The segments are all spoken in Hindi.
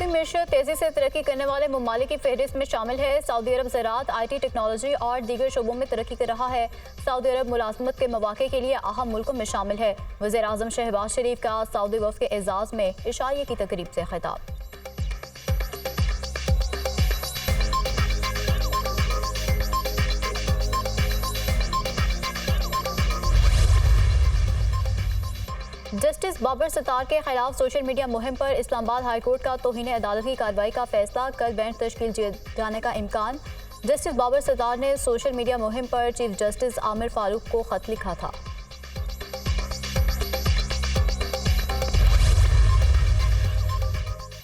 सऊदी मिशर तेजी से तरक्की करने वाले ममालिक की फहरिस्त में शामिल है। सऊदी अरब ज़राअत, IT, टेक्नोलॉजी और दीगर शोबों में तरक्की कर रहा है। सऊदी अरब मुलाजमत के मौके के लिए अहम मुल्कों में शामिल है। वज़ीर आज़म शहबाज शरीफ का सऊदी वफ़द के एजाज़ में इशाइये की तकरीब से खिताब। जस्टिस बाबर सत्तार के खिलाफ सोशल मीडिया मुहिम पर इस्लामाबाद हाई कोर्ट का तौहीन अदालत की कार्रवाई का फैसला, कल बेंच तश्कील जाने का इम्कान। जस्टिस बाबर सत्तार ने सोशल मीडिया मुहिम पर चीफ जस्टिस आमिर फारूक को खत लिखा था।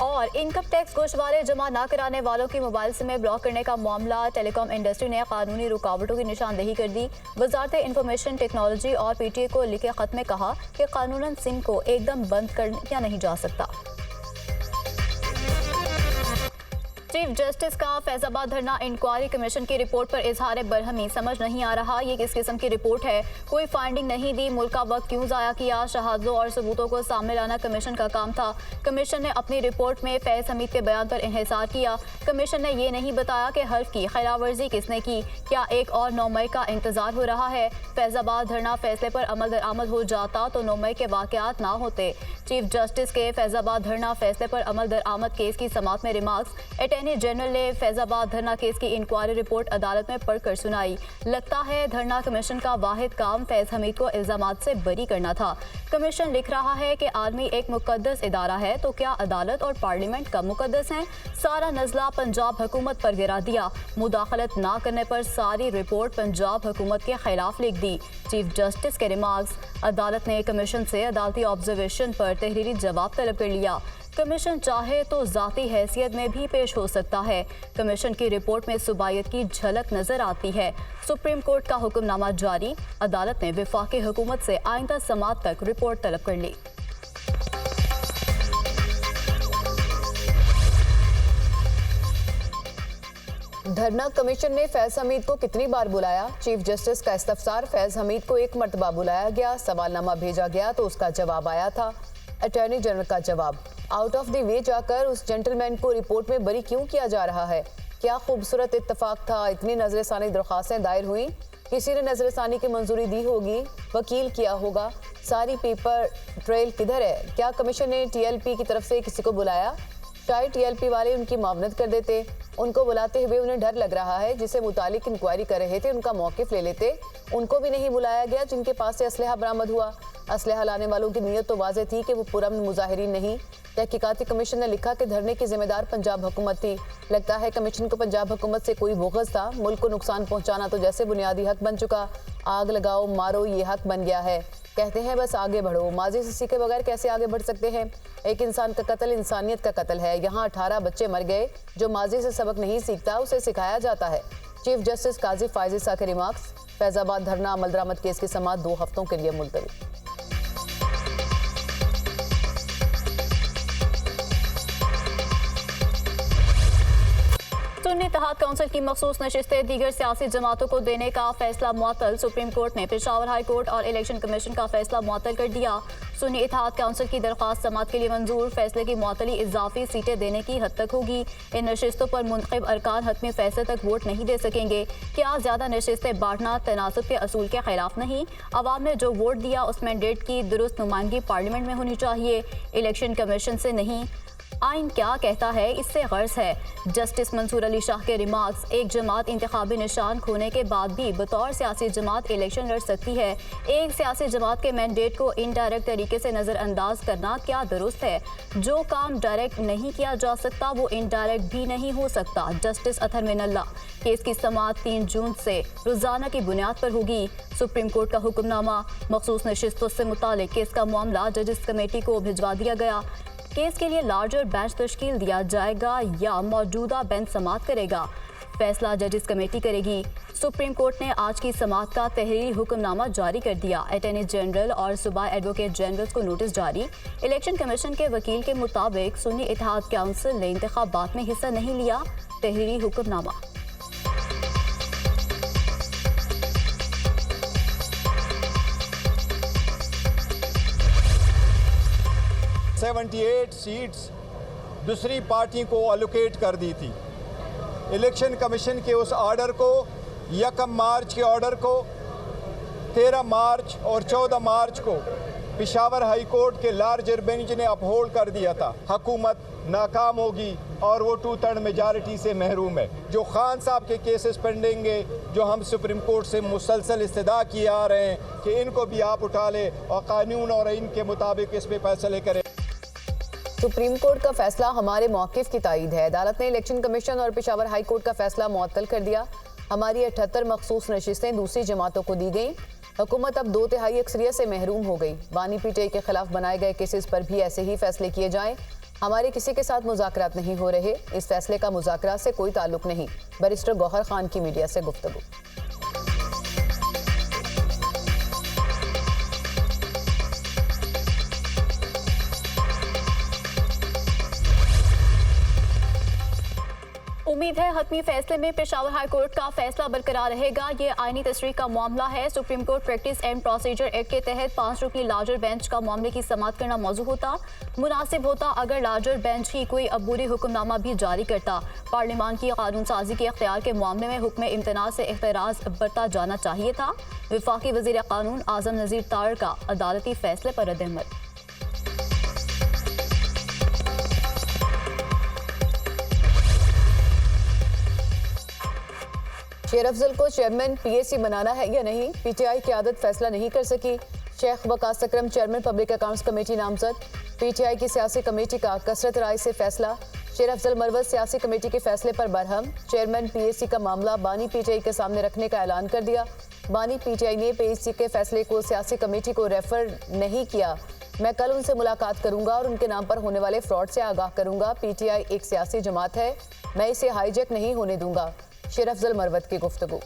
और इनकम टैक्स गोशवारे जमा न कराने वालों की मोबाइल सिमें ब्लॉक करने का मामला, टेलीकॉम इंडस्ट्री ने कानूनी रुकावटों की निशानदेही कर दी। वजारत इंफॉर्मेशन टेक्नोलॉजी और PTA को लिखे खत में कहा कि कानूनन सिम को एकदम बंद किया नहीं जा सकता। चीफ जस्टिस का फैजाबाद धरना इंक्वायरी कमीशन की रिपोर्ट पर इजहार बरहमी, समझ नहीं आ रहा ये किस किस्म की रिपोर्ट है, कोई फाइंडिंग नहीं दी, मुल्क का वक्त क्यों ज़ाया किया, शहादतों और सबूतों को सामने लाना कमीशन का काम था। कमीशन ने अपनी रिपोर्ट में फैज़ हमीद के बयान पर इन्हिसार किया। कमीशन ने ये नहीं बताया कि हल्फ की खिलाफवर्जी किसने की, क्या एक और 9 मई का इंतजार हो रहा है। फैजाबाद धरना फैसले पर अमल दरामद हो जाता तो 9 मई के वाक़यात ना होते। चीफ जस्टिस के फैजाबाद धरना फैसले पर अमल दरामद केस की समाअत में रिमार्क्स। अटॉर्नी जनरल ने फैजाबाद धरना केस की इंक्वायरी रिपोर्ट अदालत में पढ़कर सुनाई। लगता है धरना कमीशन का वाहिद काम फैज हमीद को इल्जामात से बरी करना था। कमीशन लिख रहा है कि आर्मी एक मुकद्दस इदारा है, तो क्या अदालत और पार्लियामेंट कम मुकद्दस हैं? सारा नजला पंजाब हुकूमत पर गिरा दिया। मुदाखलत ना करने पर सारी रिपोर्ट पंजाब हुकूमत के खिलाफ लिख दी। चीफ जस्टिस के रिमार्क्स। अदालत ने कमीशन से अदालती ऑब्जर्वेशन पर तहरीरी जवाब तलब कर लिया। कमीशन चाहे तो जाती हैसियत में भी पेश हो सकता है। कमीशन की रिपोर्ट में सुबायत की झलक नजर आती है। सुप्रीम कोर्ट का हुक्मनामा जारी। अदालत ने वफाकी हुकूमत से आइंदा समाअत तक रिपोर्ट तलब कर ली। धरना कमीशन ने फैज हमीद को कितनी बार बुलाया? चीफ जस्टिस का इस्तफसार। फैज हमीद को एक मरतबा बुलाया गया, सवालनामा भेजा गया तो उसका जवाब आया था। अटॉर्नी जनरल का जवाब। आउट ऑफ द वे जाकर उस जेंटलमैन को रिपोर्ट में बरी क्यों किया जा रहा है? क्या खूबसूरत इत्तफाक था? इतनी नजरसानी दरख्वास्तें दायर हुई, किसी ने नजरसानी की मंजूरी दी होगी, वकील किया होगा, सारी पेपर ट्रेल किधर है? क्या कमीशन ने TLP की तरफ से किसी को बुलाया? शायद TLP वाले उनकी मावनत कर देते। उनको बुलाते हुए उन्हें डर लग रहा है, जिसे मुतालिक इंक्वायरी कर रहे थे उनका मौक़िफ़ ले लेते। उनको भी नहीं बुलाया गया जिनके पास से असलहा बरामद हुआ। असलहा लाने वालों की नीयत तो वाज़ेह थी कि वो पुरअमन मुजाहिरीन नहीं। तहकीकाती कमीशन ने लिखा कि धरने की जिम्मेदार पंजाब हुकूमत थी। लगता है कमीशन को पंजाब हुकूमत से कोई बोगस था। मुल्क को नुकसान पहुँचाना तो जैसे बुनियादी हक बन चुका। आग लगाओ मारो ये हक बन गया है। कहते हैं बस आगे बढ़ो। माजी से सीखे बगैर कैसे आगे बढ़ सकते हैं? एक इंसान का कत्ल इंसानियत का कत्ल है। यहाँ 18 बच्चे मर गए। जो माजी से सबक नहीं सीखता उसे सिखाया जाता है। चीफ जस्टिस काजी फायज ईसा के रिमार्क्स। फैजाबाद धरना अमल दरामद केस की समाअत 2 हफ्तों के लिए मुलतवी। सुन्नी इत्तेहाद काउंसिल की मखसूस नशिस्तें दीगर सियासी जमातों को देने का फैसला मुअत्तल। सुप्रीम कोर्ट ने पेशावर हाई कोर्ट और इलेक्शन कमीशन का फैसला मुअत्तल कर दिया। सुन्नी इत्तेहाद काउंसिल की दरख्वास्त समाअत के लिए मंजूर। फैसले की मुअत्तली इजाफी सीटें देने की हद तक होगी। इन नशिस्तों पर मुंतखब अरकान हतमी फैसले तक वोट नहीं दे सकेंगे। क्या ज्यादा नशिस्तें बांटना तनासब के असूल के खिलाफ नहीं? अवाम ने जो वोट दिया उस मैंडेट की दुरुस्त नुमाइंदगी पार्लियामेंट में होनी चाहिए, इलेक्शन कमीशन से नहीं। आइन क्या कहता है इससे गर्ज है। जस्टिस मंसूर अली शाह के रिमार्क्स। एक जमात इंतखाबी निशान खोने के बाद भी बतौर सियासी जमात इलेक्शन लड़ सकती है। एक सियासी जमात के मैंडेट को इनडायरेक्ट तरीके से नज़रअंदाज करना क्या दुरुस्त है? जो काम डायरेक्ट नहीं किया जा सकता वो इनडायरेक्ट भी नहीं हो सकता। जस्टिस अतहर मिनल्ला। केस की समाअत 3 जून से रोजाना की बुनियाद पर होगी। सुप्रीम कोर्ट का हुक्मनामा। मखसूस नशिस्तों से मुतालिक केस का मामला जजेस कमेटी को भिजवा दिया गया। केस के लिए लार्जर बेंच तश्कील दिया जाएगा या मौजूदा बेंच समाअत करेगा, फैसला जजेस कमेटी करेगी। सुप्रीम कोर्ट ने आज की समाअत का तहरीरी हुक्मनामा जारी कर दिया। अटॉर्नी जनरल और सूबाई एडवोकेट जनरल को नोटिस जारी। इलेक्शन कमीशन के वकील के मुताबिक सुन्नी इत्तेहाद काउंसिल ने इंतखाबात में हिस्सा नहीं लिया। तहरीरी हुक्मनामा। 78 सीट्स दूसरी पार्टी को अलोकेट कर दी थी। इलेक्शन कमीशन के उस ऑर्डर को 1 मार्च के ऑर्डर को 13 मार्च और 14 मार्च को पेशावर हाई कोर्ट के लार्जर बेंच ने अपहोल्ड कर दिया था। हुकूमत नाकाम होगी और वो 2/3 मेजॉरिटी से महरूम है। जो खान साहब के केसेस पेंडिंग है, जो हम सुप्रीम कोर्ट से मुसलसल इस्तदा किए आ रहे हैं कि इनको भी आप उठा लें और कानून और इनके मुताबिक इस पर फैसले करें। सुप्रीम कोर्ट का फैसला हमारे मौक़िफ़ की तायीद है। अदालत ने इलेक्शन कमीशन और पेशावर हाई कोर्ट का फैसला मुअत्तल कर दिया। हमारी 78 मखसूस नशिस्तें दूसरी जमातों को दी गईं। हुकूमत अब 2/3 अक्सरियत से महरूम हो गई। बानी पीटीआई के खिलाफ बनाए गए केसेस पर भी ऐसे ही फैसले किए जाएं। हमारे किसी के साथ मुज़ाकरात नहीं हो रहे। इस फैसले का मुज़ाकरात से कोई ताल्लुक नहीं। बैरिस्टर गौहर खान की मीडिया से गुफ्तगू। उम्मीद है हतमी फैसले में पेशावर हाई कोर्ट का फैसला बरकरार रहेगा। ये आईनी तशरीह का मामला है। Supreme court practice and procedure act के तहत 5 रुकनी लार्जर बेंच का मामले की समाअत करना मौजू होता। मुनासिब होता अगर लार्जर बेंच ही कोई अबूरी हुक्मनामा भी जारी करता। पार्लियामान की कानून साजी के इख्तियार के मामले में हुक्म इम्तना से एतराज़ बरता जाना चाहिए था। वफाकी वज़ीर कानून आज़म नज़ीर तारड़ का अदालती फैसले पर रद्द-ए-अमल। शेर अफजल को चेयरमैन पीएसी बनाना है या नहीं, पीटीआई की आदत फैसला नहीं कर सकी। शेख वकास अकरम चेयरमैन पब्लिक अकाउंट्स कमेटी नामजद। पीटीआई की सियासी कमेटी का कसरत राय से फैसला। शेर अफजल मरवत सियासी कमेटी के फैसले पर बरहम। चेयरमैन पीएसी का मामला बानी पीटीआई के सामने रखने का ऐलान कर दिया। बानी पीटीआई ने पीएसी के फैसले को सियासी कमेटी को रेफर नहीं किया। मैं कल उनसे मुलाकात करूंगा और उनके नाम पर होने वाले फ्रॉड से आगाह करूंगा। पीटीआई एक सियासी जमात है, मैं इसे हाईजैक नहीं होने दूंगा। शेर अफजल मरवत की गुफ्तगू।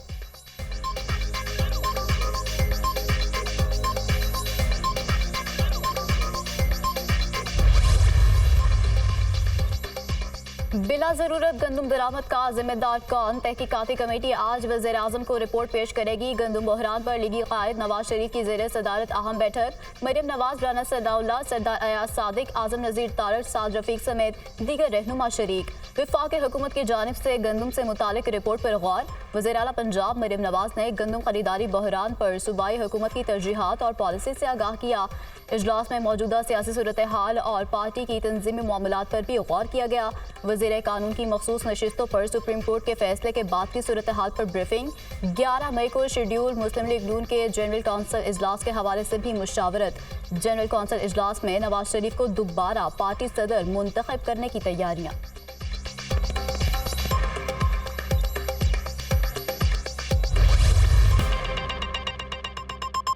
बिला जरूरत गंदम बरामद का जिम्मेदार कौन? तहकीकाती कमेटी आज वज़ीर आज़म को रिपोर्ट पेश करेगी। गंदम बहरान पर लीगी कायद नवाज शरीफ की ज़ेर सदारत अहम बैठक। मरियम नवाज, राना सदाउल्लाह, सरदार अयाज सादिक, आज़म नज़ीर तारड़, साद रफीक समेत दीगर रहनुमा शरीक। वफाकी हुकूमत की जानिब से गंदम से मुतालिक रिपोर्ट पर गौर। वज़ीर आला पंजाब मरियम नवाज ने गंदम खरीदारी बहरान पर सूबाई हुकूमत की तरजीहात और पॉलिसी से आगाह किया। इजलास में मौजूदा सियासी सूरत हाल और पार्टी की तंजीमी मामलात पर भी गौर किया गया। वज़ीर कानून की मखसूस नशिस्तों पर सुप्रीम कोर्ट के फैसले के बाद की सूरत हाल पर ब्रीफिंग। 11 मई को शेड्यूल मुस्लिम लीग नून के जनरल कौंसिल इजलास के हवाले से भी मुशावरत। जनरल कौंसिल इजलास में नवाज शरीफ को दोबारा पार्टी सदर मुंतखब करने की तैयारियां।